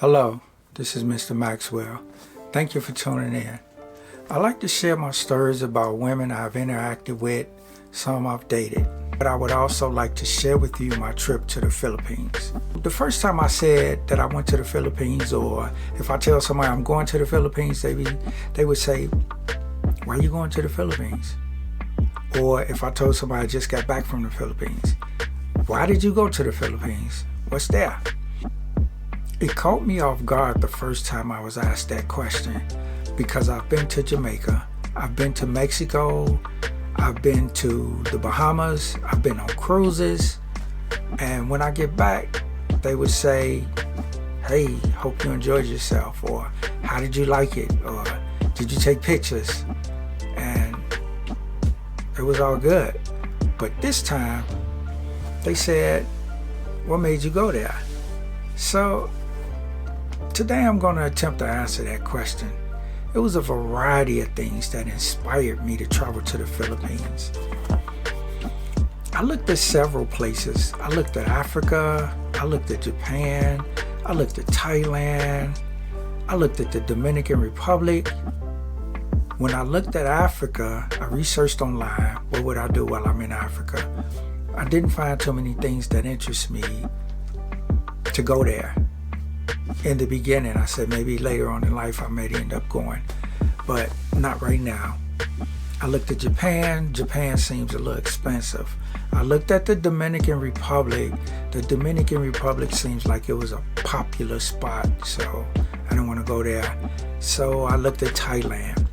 Hello, this is Mr. Maxwell. Thank you for tuning in. I like to share my stories about women I've interacted with, some I've dated. But I would also like to share with you my trip to the Philippines. The first time I said that I went to the Philippines, or if I tell somebody I'm going to the Philippines, they would say, "Why are you going to the Philippines?" Or if I told somebody I just got back from the Philippines, "Why did you go to the Philippines? What's there?" It caught me off guard the first time I was asked that question, because I've been to Jamaica, I've been to Mexico, I've been to the Bahamas, I've been on cruises, and when I get back, they would say, "Hey, hope you enjoyed yourself," or "How did you like it?" or "Did you take pictures?" And it was all good. But this time, they said, "What made you go there?" So today I'm going to attempt to answer that question. It was a variety of things that inspired me to travel to the Philippines. I looked at several places. I looked at Africa, I looked at Japan, I looked at Thailand, I looked at the Dominican Republic. When I looked at Africa, I researched online, what would I do while I'm in Africa? I didn't find too many things that interest me to go there. In the beginning, I said maybe later on in life I may end up going, but not right now. I looked at Japan. Japan seems a little expensive. I looked at the Dominican Republic. The Dominican Republic seems like it was a popular spot, so I didn't want to go there. So I looked at Thailand.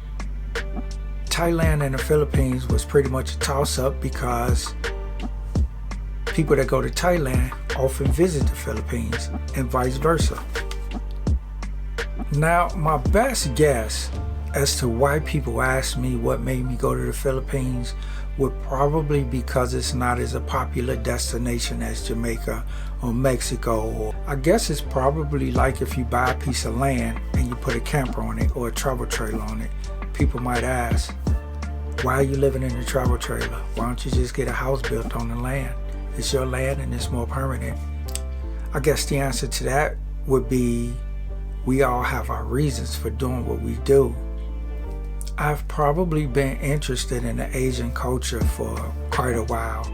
Thailand and the Philippines was pretty much a toss-up because people that go to Thailand often visit the Philippines and vice versa. Now, my best guess as to why people ask me what made me go to the Philippines would probably be because it's not as a popular destination as Jamaica or Mexico. I guess it's probably like if you buy a piece of land and you put a camper on it or a travel trailer on it. People might ask, "Why are you living in a travel trailer? Why don't you just get a house built on the land? It's your land and it's more permanent." I guess the answer to that would be we all have our reasons for doing what we do. I've probably been interested in the Asian culture for quite a while.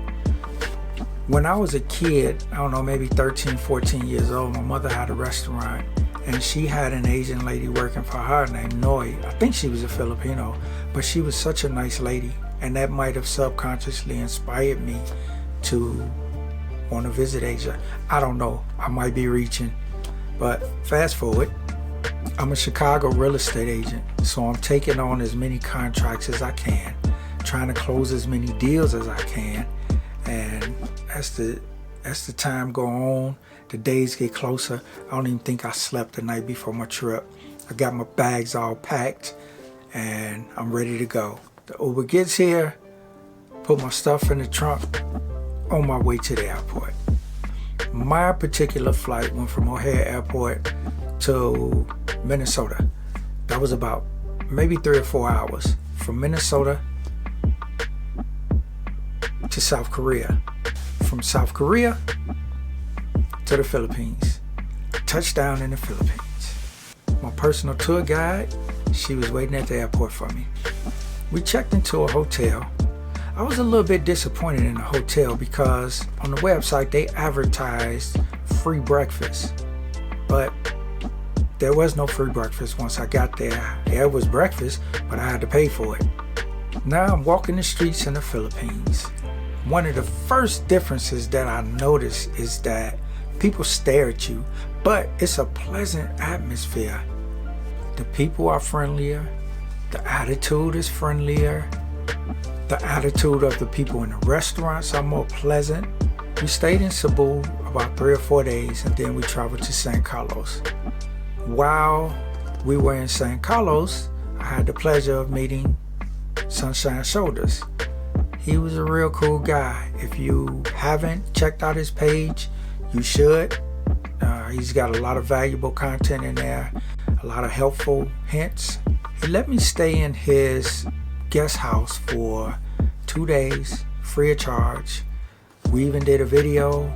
When I was a kid, I don't know, maybe 13, 14 years old, my mother had a restaurant and she had an Asian lady working for her named Noi. I think she was a Filipino, but she was such a nice lady, and that might have subconsciously inspired me to want to visit Asia. I don't know, I might be reaching. But fast forward, I'm a Chicago real estate agent, so I'm taking on as many contracts as I can, trying to close as many deals as I can. And as the time go on, the days get closer. I don't even think I slept the night before my trip. I got my bags all packed and I'm ready to go. The Uber gets here, put my stuff in the trunk, on my way to the airport. My particular flight went from O'Hare Airport to Minnesota. That was about maybe 3 or 4 hours from Minnesota to South Korea. From South Korea to the Philippines. Touchdown in the Philippines. My personal tour guide, she was waiting at the airport for me. We checked into a hotel. I was a little bit disappointed in the hotel because on the website they advertised free breakfast, but there was no free breakfast once I got there. There was breakfast, but I had to pay for it. Now I'm walking the streets in the Philippines. One of the first differences that I noticed is that people stare at you, but it's a pleasant atmosphere. The people are friendlier, the attitude is friendlier. The attitude of the people in the restaurants are more pleasant. We stayed in Cebu about 3 or 4 days, and then we traveled to San Carlos. While we were in San Carlos, I had the pleasure of meeting Sunshine Shoulders. He was a real cool guy. If you haven't checked out his page, you should. He's got a lot of valuable content in there, a lot of helpful hints. He let me stay in his guest house for 2 days, free of charge. We even did a video.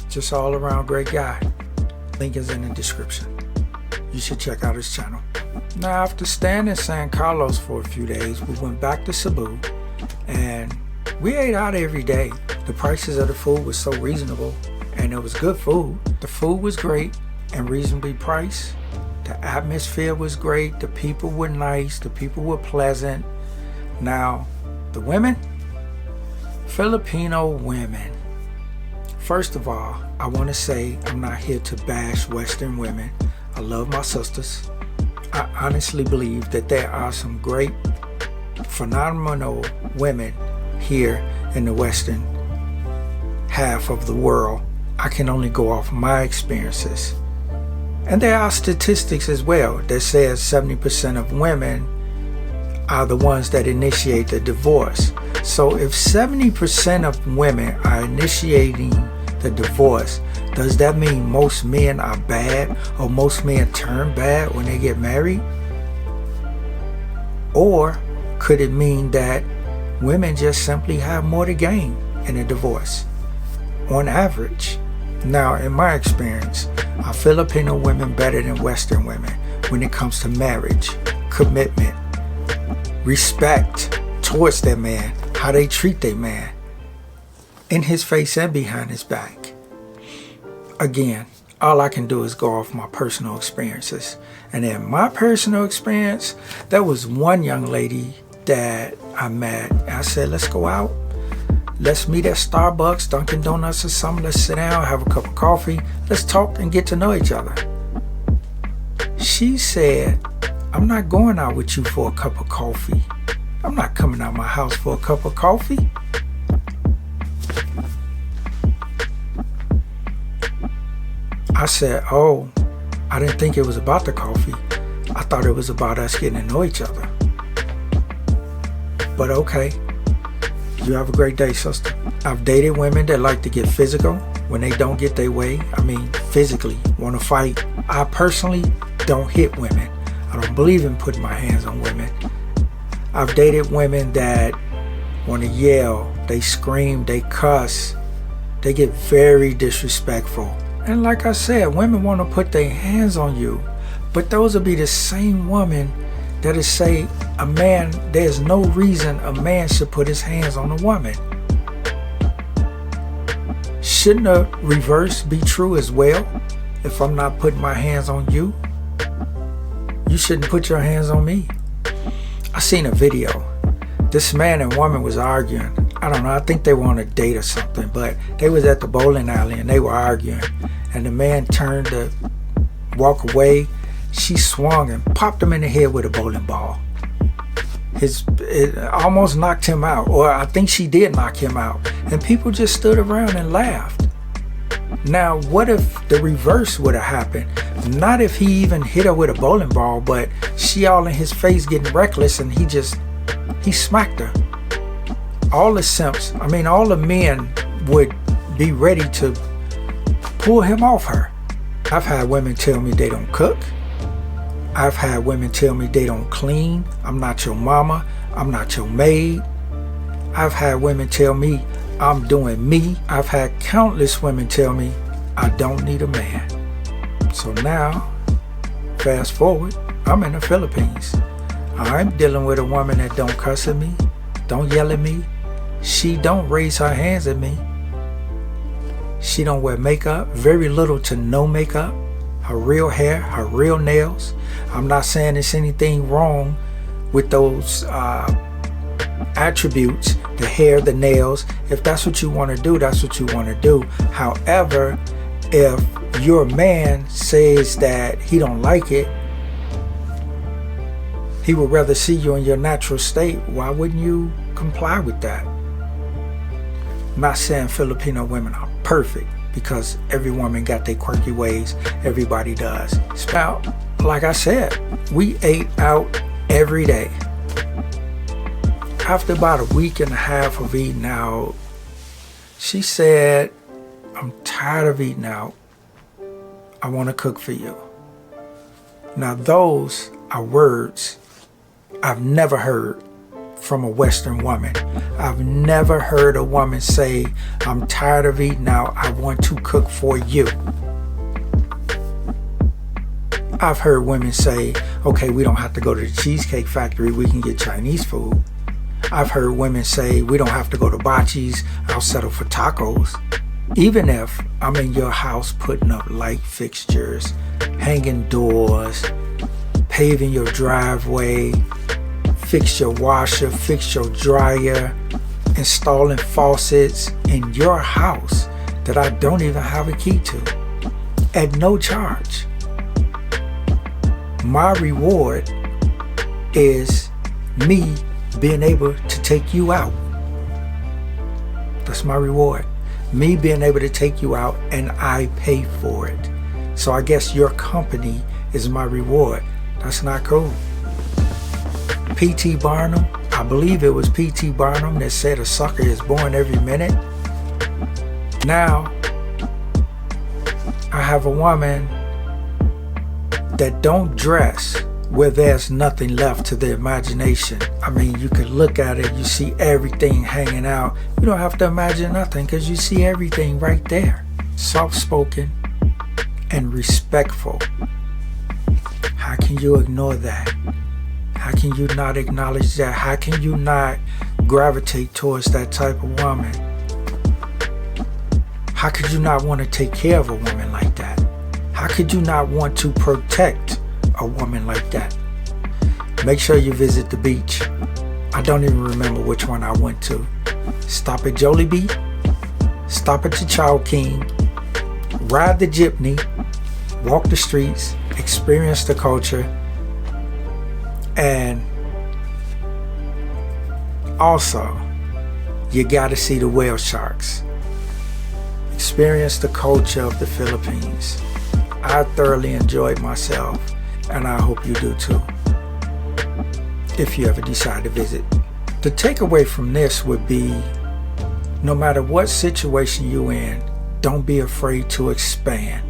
Just all around great guy. Link is in the description. You should check out his channel. Now, after staying in San Carlos for a few days, we went back to Cebu and we ate out every day. The prices of the food was so reasonable and it was good food. The food was great and reasonably priced. The atmosphere was great. The people were nice. The people were pleasant. Now, the women? Filipino women. First of all, I want to say I'm not here to bash Western women. I love my sisters. I honestly believe that there are some great, phenomenal women here in the Western half of the world. I can only go off my experiences. And there are statistics as well that says 70% of women are the ones that initiate the divorce. So if 70% of women are initiating the divorce, does that mean most men are bad or most men turn bad when they get married? Or could it mean that women just simply have more to gain in a divorce on average? Now, in my experience, are Filipino women better than Western women when it comes to marriage, commitment, respect towards their man, how they treat their man, in his face and behind his back? Again, all I can do is go off my personal experiences. And in my personal experience, there was one young lady that I met. I said, let's go out. Let's meet at Starbucks, Dunkin' Donuts or something. Let's sit down, have a cup of coffee. Let's talk and get to know each other. She said, I'm not going out with you for a cup of coffee. I'm not coming out my house for a cup of coffee. I said, oh, I didn't think it was about the coffee. I thought it was about us getting to know each other. But okay. You have a great day, sister. I've dated women that like to get physical when they don't get their way. I mean, physically, want to fight. I personally don't hit women. I don't believe in putting my hands on women. I've dated women that want to yell, they scream, they cuss, they get very disrespectful. And like I said, women want to put their hands on you, but those will be the same women that'll say a man, there's no reason a man should put his hands on a woman. Shouldn't the reverse be true as well? If I'm not putting my hands on you, you shouldn't put your hands on me. I seen a video. This man and woman was arguing. I don't know, I think they were on a date or something, but they was at the bowling alley and they were arguing. And the man turned to walk away. She swung and popped him in the head with a bowling ball. It almost knocked him out, or I think she did knock him out. And people just stood around and laughed. Now, what if the reverse would have happened? Not if he even hit her with a bowling ball, but she all in his face getting reckless and he smacked her. All the simps, I mean, all the men would be ready to pull him off her. I've had women tell me they don't cook. I've had women tell me they don't clean. I'm not your mama. I'm not your maid. I've had women tell me I'm doing me. I've had countless women tell me I don't need a man. So now, fast forward, I'm in the Philippines. I'm dealing with a woman that don't cuss at me, don't yell at me. She don't raise her hands at me. She don't wear makeup, very little to no makeup. Her real hair, her real nails. I'm not saying there's anything wrong with those attributes, the hair, the nails. If that's what you want to do, that's what you want to do. However, if your man says that he don't like it, he would rather see you in your natural state, why wouldn't you comply with that? I'm not saying Filipino women are perfect, because every woman got their quirky ways. Everybody does. Spout, like I said, we ate out every day. After about a week and a half of eating out, she said, I'm tired of eating out. I want to cook for you. Now those are words I've never heard from a Western woman. I've never heard a woman say, I'm tired of eating out, I want to cook for you. I've heard women say, okay, we don't have to go to the Cheesecake Factory, we can get Chinese food. I've heard women say, we don't have to go to Bachi's, I'll settle for tacos. Even if I'm in your house putting up light fixtures, hanging doors, paving your driveway, fix your washer, fix your dryer, installing faucets in your house that I don't even have a key to, at no charge. My reward is me being able to take you out. That's my reward. Me being able to take you out, and I pay for it. So I guess your company is my reward. That's not cool. P.T. Barnum, I believe it was P.T. Barnum that said a sucker is born every minute. Now, I have a woman that don't dress where there's nothing left to the imagination. I mean, you could look at it, you see everything hanging out. You don't have to imagine nothing because you see everything right there. Soft-spoken and respectful. How can you ignore that? How can you not acknowledge that? How can you not gravitate towards that type of woman? How could you not want to take care of a woman like that? How could you not want to protect a woman like that? Make sure you visit the beach. I don't even remember which one I went to. Stop at Jollibee, stop at the Chow King, ride the jeepney, walk the streets, experience the culture, and also you gotta see the whale sharks. Experience the culture of the Philippines. I thoroughly enjoyed myself, and I hope you do too, if you ever decide to visit. The takeaway from this would be, no matter what situation you're in, don't be afraid to expand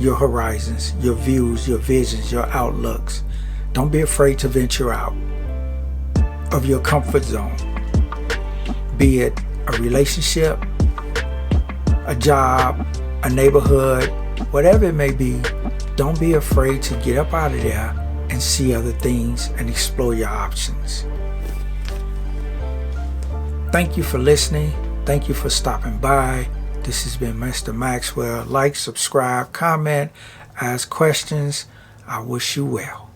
your horizons, your views, your visions, your outlooks. Don't be afraid to venture out of your comfort zone, be it a relationship, a job, a neighborhood, whatever it may be. Don't be afraid to get up out of there and see other things and explore your options. Thank you for listening. Thank you for stopping by. This has been Mr. Maxwell. Like, subscribe, comment, ask questions. I wish you well.